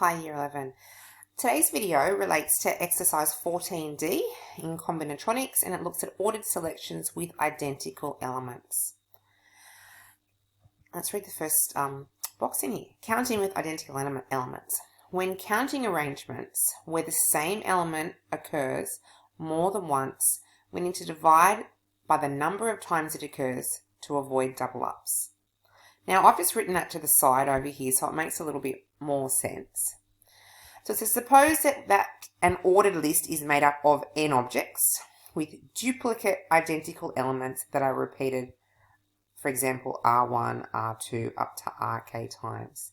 Hi Year 11. Today's video relates to exercise 14D in combinatorics, and it looks at ordered selections with identical elements. Let's read the first box in here. Counting with identical elements. When counting arrangements where the same element occurs more than once, we need to divide by the number of times it occurs to avoid double ups. Now, I've just written that to the side over here, so it makes a little bit more sense. So it says, suppose that an ordered list is made up of n objects with duplicate identical elements that are repeated, for example, R1, R2, up to RK times.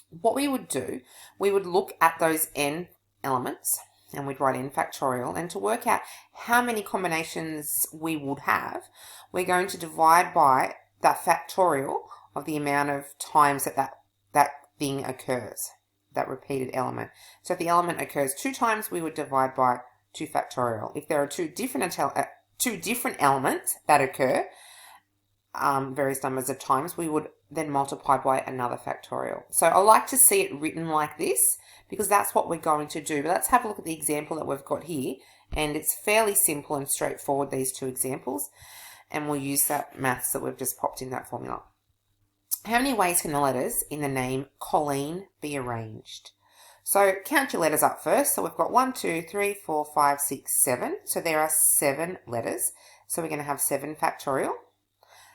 What we would do, we would look at those n elements, and we'd write n factorial, and to work out how many combinations we would have, we're going to divide by that factorial of the amount of times that thing occurs, that repeated element. So if the element occurs 2 times, we would divide by 2 factorial. If there are two different elements that occur various numbers of times, we would then multiply by another factorial. So I like to see it written like this because that's what we're going to do. But let's have a look at the example that we've got here, and it's fairly simple and straightforward, these two examples. And we'll use that maths that we've just popped in that formula. How many ways can the letters in the name Colleen be arranged? So count your letters up first. So we've got 1, 2, 3, 4, 5, 6, 7. So there are 7 letters. So we're going to have 7 factorial.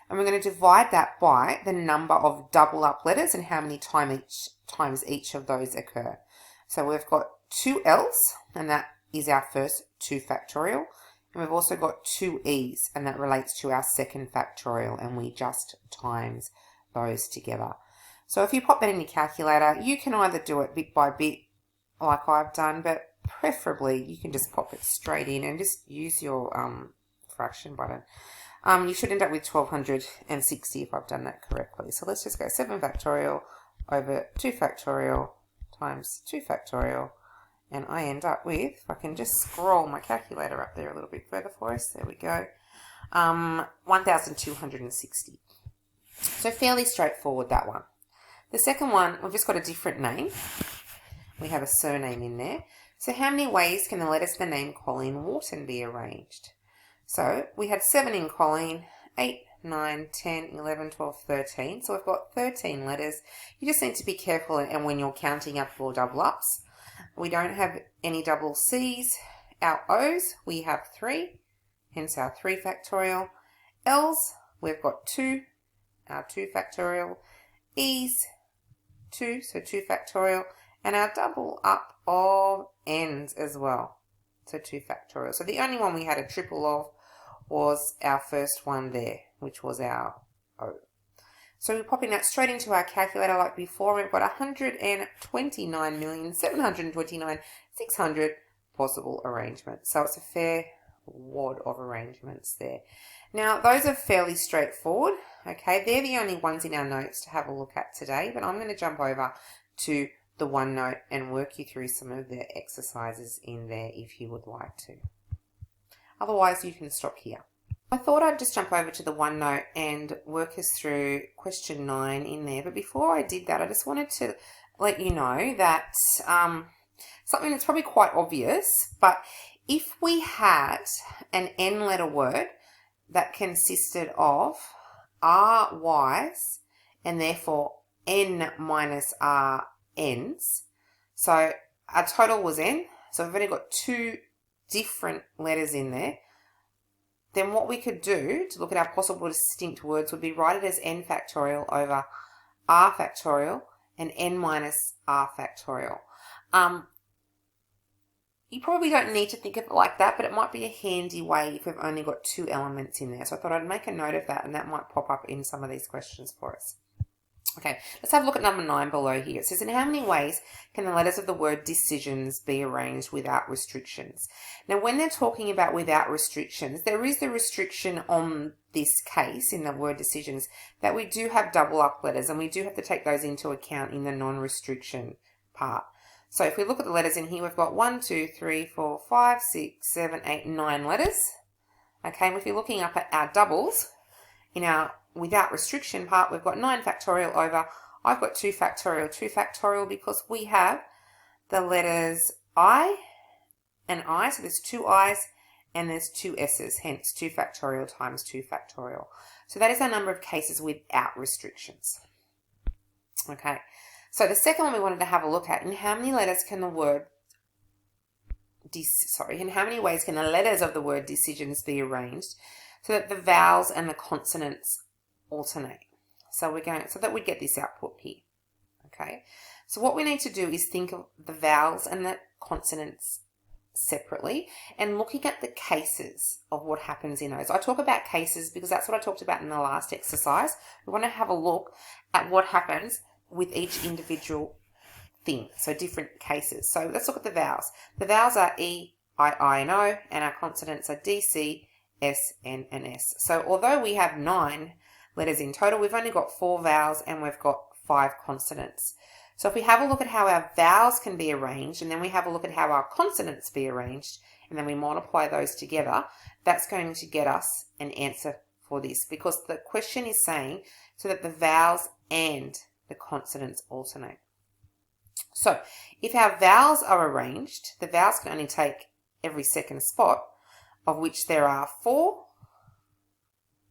And we're going to divide that by the number of double up letters and how many times each of those occur. So we've got 2 L's, and that is our first 2 factorial. And we've also got 2 E's, and that relates to our second factorial, and we just times those together. So if you pop that in your calculator, you can either do it bit by bit like I've done, but preferably you can just pop it straight in and just use your fraction button. You should end up with 1260 if I've done that correctly. So let's just go 7 factorial over 2 factorial times 2 factorial. And I end up with, if I can just scroll my calculator up there a little bit further for us, there we go, 1260. So fairly straightforward, that one. The second one, we've just got a different name. We have a surname in there. So how many ways can the letters of the name Colleen Wharton be arranged? So we had 7 in Colleen, 8, 9, 10, 11, 12, 13. So we've got 13 letters. You just need to be careful, and when you're counting up your double ups, we don't have any double C's. Our O's, we have 3, hence our 3 factorial. L's, we've got 2, our 2 factorial. E's, 2, so 2 factorial. And our double up of N's as well, so 2 factorial. So the only one we had a triple of was our first one there, which was our O. So we're popping that straight into our calculator like before. We've got 129,729,600 possible arrangements. So it's a fair wad of arrangements there. Now, those are fairly straightforward. Okay, they're the only ones in our notes to have a look at today, but I'm going to jump over to the OneNote and work you through some of the exercises in there if you would like to. Otherwise, you can stop here. I thought I'd just jump over to the OneNote and work us through question 9 in there. But before I did that, I just wanted to let you know that something that's probably quite obvious, but if we had an n-letter word that consisted of r y's and therefore n minus r n's, so our total was n, so we've only got 2 different letters in there, then what we could do to look at our possible distinct words would be write it as n factorial over r factorial and n minus r factorial. You probably don't need to think of it like that, but it might be a handy way if we've only got 2 elements in there. So I thought I'd make a note of that, and that might pop up in some of these questions for us. Okay, let's have a look at number 9 below here. It says, in how many ways can the letters of the word decisions be arranged without restrictions? Now, when they're talking about without restrictions, there is the restriction on this case in the word decisions that we do have double up letters, and we do have to take those into account in the non-restriction part. So if we look at the letters in here, we've got 1, 2, 3, 4, 5, 6, 7, 8, 9 letters. Okay, and if you're looking up at our doubles, in our without restriction part, we've got 9 factorial over I've got 2 factorial. 2 factorial because we have the letters I and I. So there's 2 I's and there's 2 S's. Hence 2 factorial times 2 factorial. So that is our number of cases without restrictions. Okay. So the second one we wanted to have a look at, in how many letters can the word in how many ways can the letters of the word decisions be arranged so that the vowels and the consonants alternate? So that we get this output here. Okay. So what we need to do is think of the vowels and the consonants separately and looking at the cases of what happens in those. I talk about cases because that's what I talked about in the last exercise. We want to have a look at what happens with each individual thing, so different cases. So let's look at the vowels. The vowels are E, I, and O, and our consonants are D, C, S, N, and S. So although we have 9 letters in total, we've only got 4 vowels and we've got 5 consonants. So if we have a look at how our vowels can be arranged, and then we have a look at how our consonants be arranged, and then we multiply those together, that's going to get us an answer for this, because the question is saying so that the vowels and the consonants alternate. So if our vowels are arranged, the vowels can only take every second spot, of which there are 4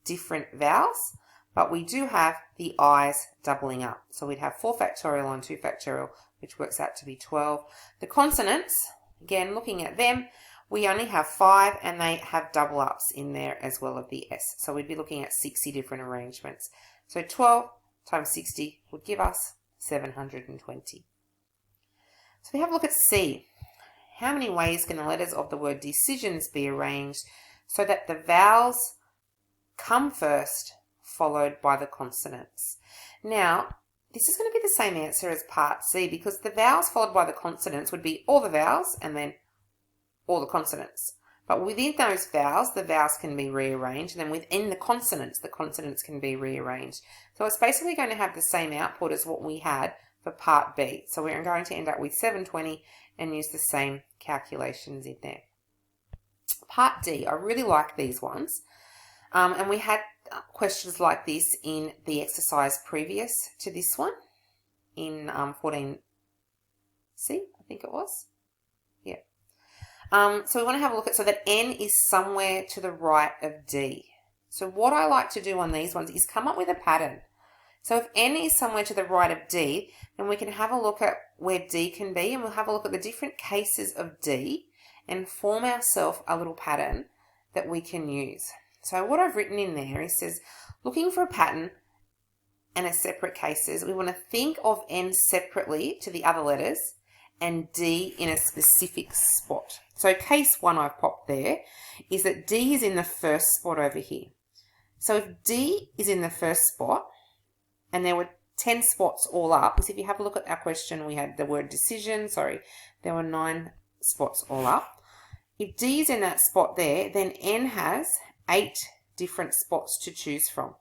different vowels, but we do have the I's doubling up. So we'd have 4 factorial on 2 factorial, which works out to be 12. The consonants, again, looking at them, we only have 5 and they have double ups in there as well of the S. So we'd be looking at 60 different arrangements. So 12 times 60 would give us 720. So we have a look at C. How many ways can the letters of the word decisions be arranged so that the vowels come first, followed by the consonants? Now, this is going to be the same answer as part C, because the vowels followed by the consonants would be all the vowels and then all the consonants. But within those vowels, the vowels can be rearranged, and then within the consonants can be rearranged. So it's basically going to have the same output as what we had for part B. So we're going to end up with 720 and use the same calculations in there. Part D, I really like these ones. And we had questions like this in the exercise previous to this one, in 14C, I think it was. Yeah. So we want to have a look at, so that N is somewhere to the right of D. So what I like to do on these ones is come up with a pattern. So if N is somewhere to the right of D, then we can have a look at where D can be, and we'll have a look at the different cases of D and form ourselves a little pattern that we can use. So what I've written in there, it says, looking for a pattern and a separate cases, we want to think of N separately to the other letters and D in a specific spot. So case 1 I've popped there is that D is in the first spot over here. So if D is in the first spot, and there were 10 spots all up, because if you have a look at our question, we had the word decision, there were 9 spots all up. If D is in that spot there, then N has 8 different spots to choose from.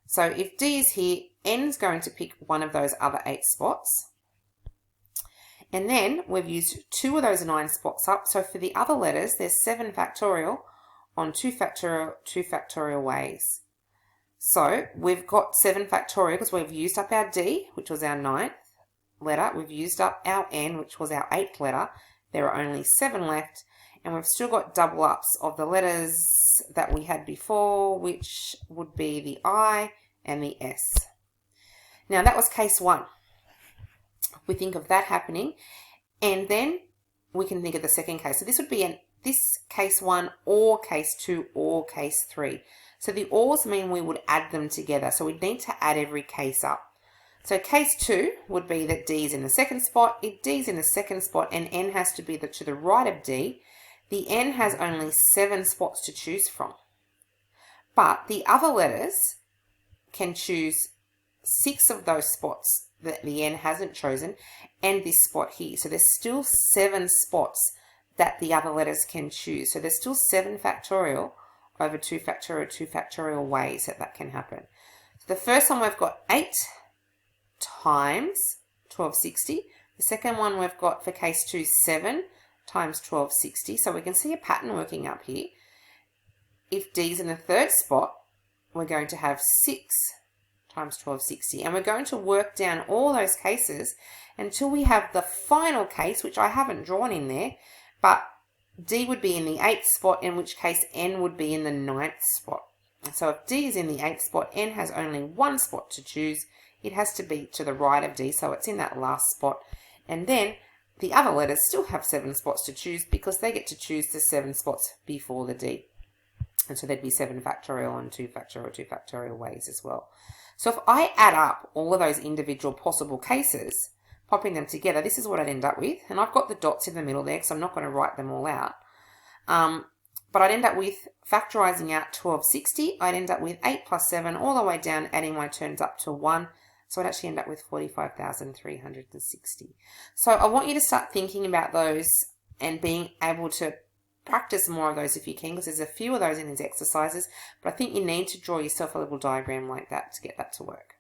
So if D is here, N is going to pick one of those other 8 spots. And then we've used 2 of those 9 spots up. So for the other letters, there's 7 factorial on 2 factorial ways. So we've got 7 factorial because we've used up our D, which was our 9th letter. We've used up our N, which was our 8th letter. There are only 7 left. And we've still got double ups of the letters that we had before, which would be the I and the S. Now that was case 1. We think of that happening, and then we can think of the second case. So this would be this case 1 or case 2 or case 3. So the ors mean we would add them together. So we'd need to add every case up. So case 2 would be that D is in the second spot. If D is in the second spot and N has to be to the right of D, the N has only 7 spots to choose from. But the other letters can choose 6 of those spots that the N hasn't chosen and this spot here. So there's still 7 spots that the other letters can choose. So there's still 7 factorial over 2 factorial ways that can happen. So the first one we've got 8 times 1260. The second one we've got for case 2, 7 times 1260. So we can see a pattern working up here. If D is in the third spot, we're going to have 6 times 1260. And we're going to work down all those cases until we have the final case, which I haven't drawn in there, but D would be in the 8th spot, in which case N would be in the 9th spot. So if D is in the 8th spot, N has only one spot to choose. It has to be to the right of D, so it's in that last spot. And then the other letters still have 7 spots to choose because they get to choose the 7 spots before the D. And so there'd be 7 factorial and 2 factorial, 2 factorial ways as well. So if I add up all of those individual possible cases, popping them together, this is what I'd end up with. And I've got the dots in the middle there because I'm not going to write them all out. But I'd end up with factorising out 1260. I'd end up with 8 plus 7 all the way down, adding my terms up to 1. So I'd actually end up with 45,360. So I want you to start thinking about those and being able to practice more of those if you can, because there's a few of those in these exercises. But I think you need to draw yourself a little diagram like that to get that to work.